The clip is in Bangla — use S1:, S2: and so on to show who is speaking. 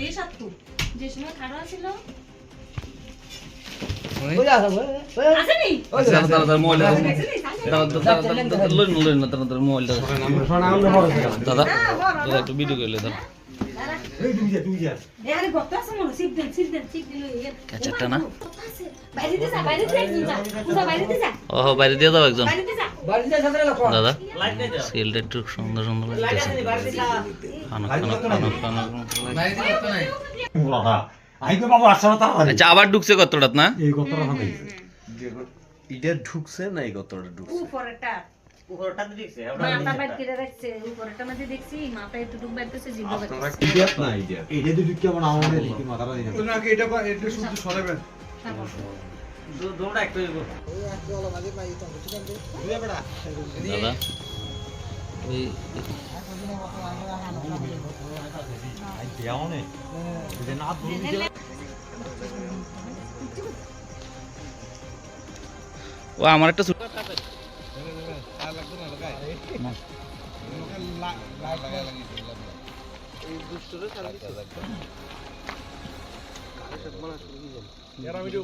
S1: এই সাতটু যে সময় খাড়া ছিল আসেনি
S2: আচ্ছা দাদা মোবাইল লইন না দাদা মোবাইল দাদা দাদা একটু ভিডিও করলে দাদা
S1: এখানে গত আছে মনে সিট দেন সিট দিল
S2: কাঁচাটা না
S1: বাইরে যা পূজা বাইরে যা
S2: ও বাইরে দিয়ে দাও একজন
S1: বাইরে যা
S2: দাদা সেলটা একটু সুন্দর সুন্দর লাগতেছে খানো
S3: আইগো বাবা আসলে তা
S2: আচ্ছা আবার ঢুকছে কতটাত না
S3: এই কতটা ভাঙাইছে
S4: এটা ঢুকছে না এই গতটা ঢুকছে
S1: উপরটা দেখছে মাথা বাইর করে রাখছে উপরটা মধ্যে দেখছি মাথা একটু ডুব বাইতেছে জিভা বাইতেছে
S3: ইডিয়াত না ইডিয়াত এইটা যদি কেমন আমাদের লিখি মাথাটা দিনা
S5: তো নাকি এটা এটা শুধু সরাবেন
S2: দাদা ওই
S3: আই দেওনে যদি না ধরুন
S2: ও আমার একটা ছোট
S5: এরা ভিডিও